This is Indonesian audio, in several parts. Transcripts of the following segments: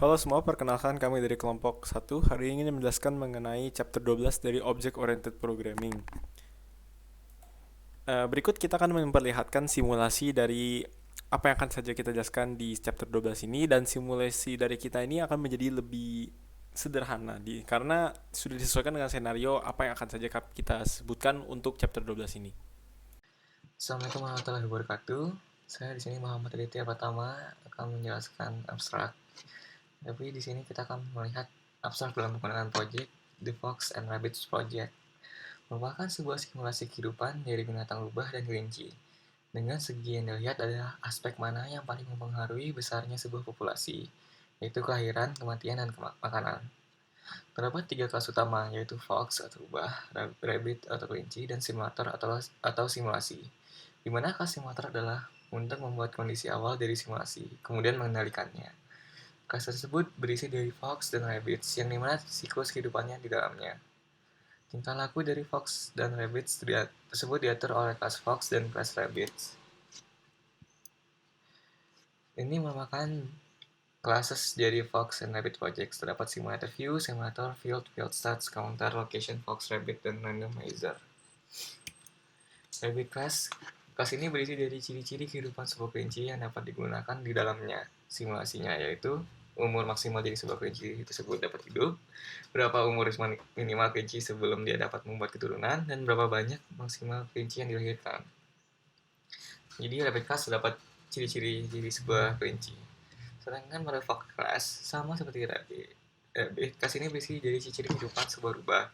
Halo semua, perkenalkan kami dari kelompok 1. Hari ini ingin menjelaskan mengenai chapter 12 dari Object Oriented Programming. Berikut kita akan memperlihatkan simulasi dari apa yang akan saja kita jelaskan di chapter 12 ini, dan simulasi dari kita ini akan menjadi lebih sederhana karena sudah disesuaikan dengan senario apa yang akan saja kita sebutkan untuk chapter 12 ini. Assalamualaikum warahmatullahi wabarakatuh. Saya di sini Muhammad Aditya Pratama akan menjelaskan abstrak. Tapi di sini kita akan melihat abstrak dalam menggunakan project The Fox and Rabbits Project. Merupakan sebuah simulasi kehidupan dari binatang rubah dan kelinci. Dengan segi yang dilihat adalah aspek mana yang paling mempengaruhi besarnya sebuah populasi, yaitu kelahiran, kematian, dan makanan. Terdapat tiga kelas utama, yaitu fox atau rubah, rabbit atau kelinci, dan simulator atau simulasi. Di mana kelas simulator adalah untuk membuat kondisi awal dari simulasi, kemudian mengendalikannya. Kelas tersebut berisi dari fox dan rabbits, yang dimana siklus kehidupannya di dalamnya. Tingkah laku dari fox dan rabbits tersebut diatur oleh kelas fox dan kelas rabbits. Ini merupakan classes dari Fox and Rabbit Project. Terdapat simulator view, simulator field, field stats, counter, location, fox, rabbit, dan randomizer. Rabbit Kelas ini berisi dari ciri-ciri kehidupan sebuah kelinci yang dapat digunakan di dalamnya. Simulasinya yaitu umur maksimal dari sebuah kelinci tersebut dapat hidup, berapa umur minimal kelinci sebelum dia dapat membuat keturunan, dan berapa banyak maksimal kelinci yang dilahirkan. Jadi Rabbit Class terdapat ciri-ciri dari sebuah kelinci. Sedangkan pada Fox Class sama seperti Rabbit. Class ini berisi dari ciri kehidupan sebuah rubah,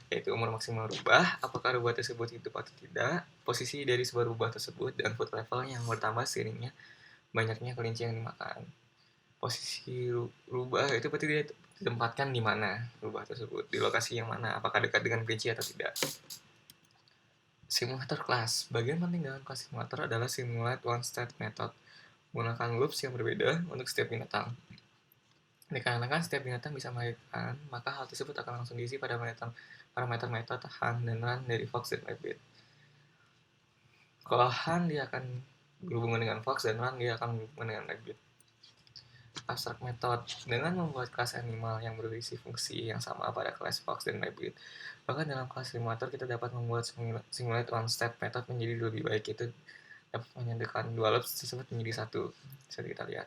yaitu umur maksimal rubah, apakah rubah tersebut hidup atau tidak, posisi dari sebuah rubah tersebut, dan food level yang bertambah seiringnya banyaknya kelinci yang dimakan. Posisi rubah itu berarti dia ditempatkan di mana rubah tersebut, di lokasi yang mana, apakah dekat dengan kelinci atau tidak. Simulator kelas. Bagian penting dalam kelas simulator adalah simulate one state method, menggunakan loops yang berbeda untuk setiap binatang. Dikarenakan setiap binatang bisa melahirkan, maka hal tersebut akan langsung diisi pada parameter metode hunt dan run dari fox dan rabbit. Kalau hunt dia akan berhubungan dengan fox, dan run dia akan berhubungan dengan rabbit. Abstract method dengan membuat kelas animal yang berisi fungsi yang sama pada kelas fox dan rabbit. Bahkan dalam kelas simulator kita dapat membuat simulate one step method menjadi lebih baik, itu dapat menyatukan dua loops tersebut menjadi satu. Bisa kita lihat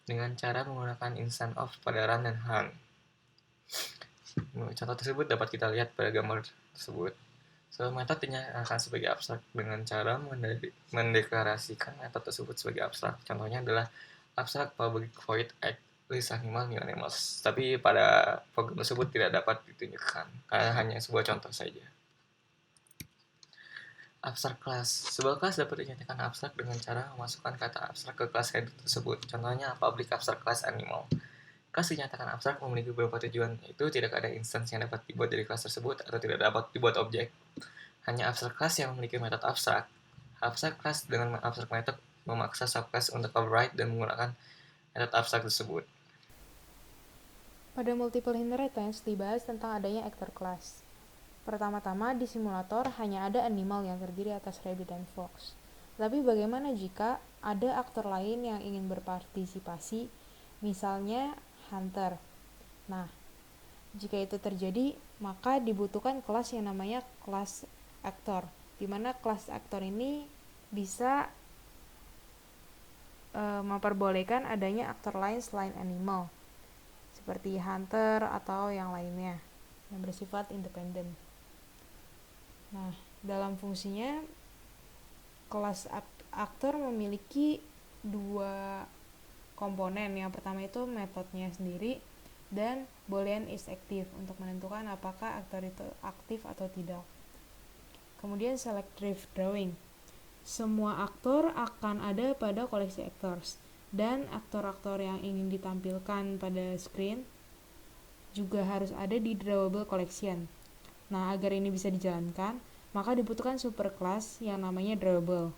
dengan cara menggunakan instant of pada run dan hunt. Contoh tersebut dapat kita lihat pada gambar tersebut. Sebuah metode dinyatakan sebagai abstrak dengan cara mendeklarasikan metode tersebut sebagai abstrak. Contohnya adalah abstrak public void act list animal new animals. Tapi pada program tersebut tidak dapat ditunjukkan karena hanya sebuah contoh saja. Abstrak kelas. Sebuah kelas dapat dinyatakan abstrak dengan cara memasukkan kata abstrak ke kelas header tersebut. Contohnya public abstrak class animal. Kelas dinyatakan abstrak memiliki beberapa tujuan, yaitu tidak ada instance yang dapat dibuat dari kelas tersebut atau tidak dapat dibuat objek. Hanya abstrak kelas yang memiliki metode abstrak. Abstrak kelas dengan abstrak method memaksa subclass untuk override dan menggunakan metode abstrak tersebut. Pada multiple inheritance dibahas tentang adanya actor class. Pertama-tama di simulator hanya ada animal yang terdiri atas rabbit dan fox. Tapi bagaimana jika ada aktor lain yang ingin berpartisipasi, misalnya hunter? Nah, jika itu terjadi, maka dibutuhkan kelas yang namanya kelas aktor, di mana kelas aktor ini bisa memperbolehkan adanya aktor lain selain animal, seperti hunter atau yang lainnya yang bersifat independen. Nah, dalam fungsinya kelas aktor memiliki dua komponen. Yang pertama itu metodenya sendiri, dan boolean is active untuk menentukan apakah aktor itu aktif atau tidak. Kemudian selective drawing. Semua aktor akan ada pada koleksi actors, dan aktor-aktor yang ingin ditampilkan pada screen juga harus ada di drawable collection. Nah, agar ini bisa dijalankan, maka dibutuhkan superclass yang namanya drawable.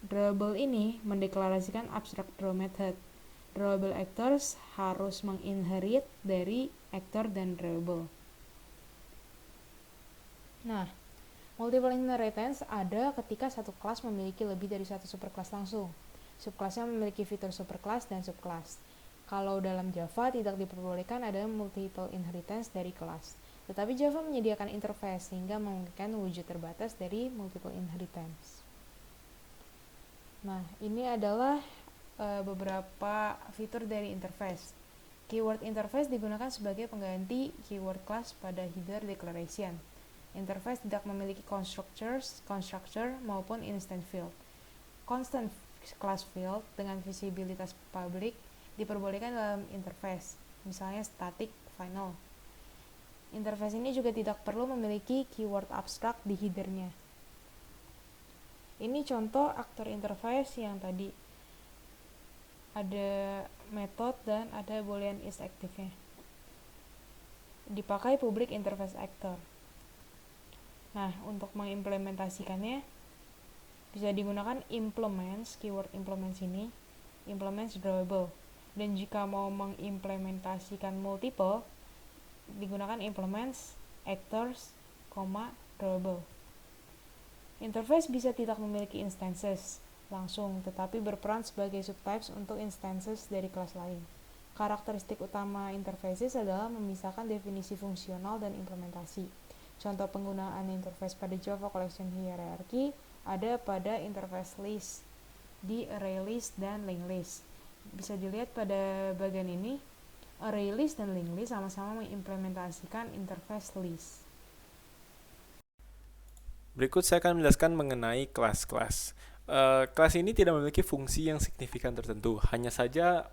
Drawable ini mendeklarasikan abstract draw method. Drawable actors harus menginherit dari actor dan drawable. Nah, multiple inheritance ada ketika satu kelas memiliki lebih dari satu superclass langsung. Subclassnya memiliki fitur superclass dan subclass. Kalau dalam Java tidak diperbolehkan ada multiple inheritance dari kelas. Tetapi Java menyediakan interface sehingga memungkinkan wujud terbatas dari multiple inheritance. Nah, ini adalah beberapa fitur dari interface. Keyword interface digunakan sebagai pengganti keyword class pada header declaration. Interface tidak memiliki constructor maupun instant field. Constant class field dengan visibilitas public diperbolehkan dalam interface, misalnya static final. Interface ini juga tidak perlu memiliki keyword abstract di headernya. Ini contoh aktor interface yang tadi ada method dan ada boolean is active-nya. Dipakai public interface actor. Nah, untuk mengimplementasikannya bisa digunakan implements, keyword implements ini, implements drawable. Dan jika mau mengimplementasikan multiple, digunakan implements actors, drawable. Interface bisa tidak memiliki instances langsung, tetapi berperan sebagai subtypes untuk instances dari kelas lain. Karakteristik utama interfaces adalah memisahkan definisi fungsional dan implementasi. Contoh penggunaan interface pada Java Collection Hierarchy ada pada interface list, di array list dan linked list. Bisa dilihat pada bagian ini, array list dan linked list sama-sama mengimplementasikan interface list. Berikut saya akan menjelaskan mengenai kelas-kelas. Kelas ini tidak memiliki fungsi yang signifikan tertentu, hanya saja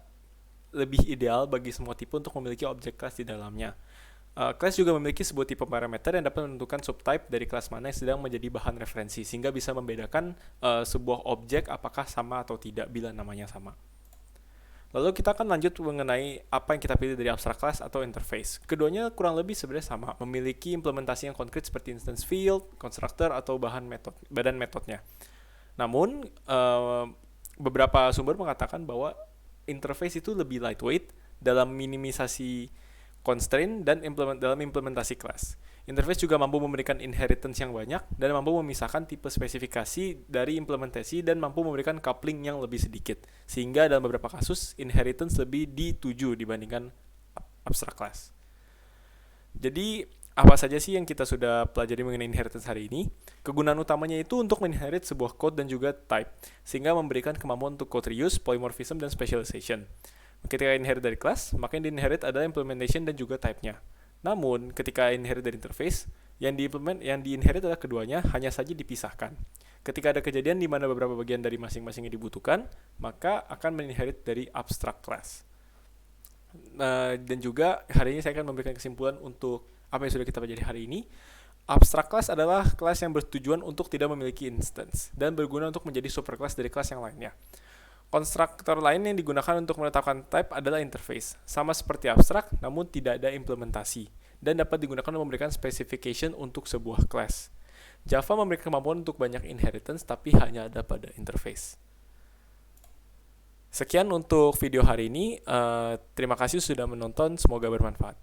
lebih ideal bagi semua tipe untuk memiliki objek kelas di dalamnya. Kelas juga memiliki sebuah tipe parameter yang dapat menentukan subtype dari kelas mana yang sedang menjadi bahan referensi, sehingga bisa membedakan sebuah objek apakah sama atau tidak bila namanya sama. Lalu kita akan lanjut mengenai apa yang kita pilih dari abstract class atau interface. Keduanya kurang lebih sebenarnya sama, memiliki implementasi yang konkret seperti instance field, constructor, atau badan metodenya. Namun, beberapa sumber mengatakan bahwa interface itu lebih lightweight dalam minimisasi constraint dan dalam implementasi kelas. Interface juga mampu memberikan inheritance yang banyak dan mampu memisahkan tipe spesifikasi dari implementasi dan mampu memberikan coupling yang lebih sedikit. Sehingga dalam beberapa kasus, inheritance lebih dituju dibandingkan abstract class. Jadi, apa saja sih yang kita sudah pelajari mengenai inheritance hari ini? Kegunaan utamanya itu untuk menginherit sebuah code dan juga type, sehingga memberikan kemampuan untuk code reuse, polymorphism, dan specialization. Ketika inherit dari kelas, maka yang di-inherit adalah implementation dan juga type-nya. Namun, ketika inherit dari interface, yang di-inherit adalah keduanya, hanya saja dipisahkan. Ketika ada kejadian di mana beberapa bagian dari masing-masingnya dibutuhkan, maka akan men-inherit dari abstract class. Dan juga hari ini saya akan memberikan kesimpulan untuk apa yang sudah kita pelajari hari ini. Abstract class adalah kelas yang bertujuan untuk tidak memiliki instance dan berguna untuk menjadi superclass dari kelas yang lainnya. Konstruktor lain yang digunakan untuk menetapkan type adalah interface, sama seperti abstrak namun tidak ada implementasi, dan dapat digunakan untuk memberikan specification untuk sebuah class. Java memberikan kemampuan untuk banyak inheritance tapi hanya ada pada interface. Sekian untuk video hari ini, terima kasih sudah menonton, semoga bermanfaat.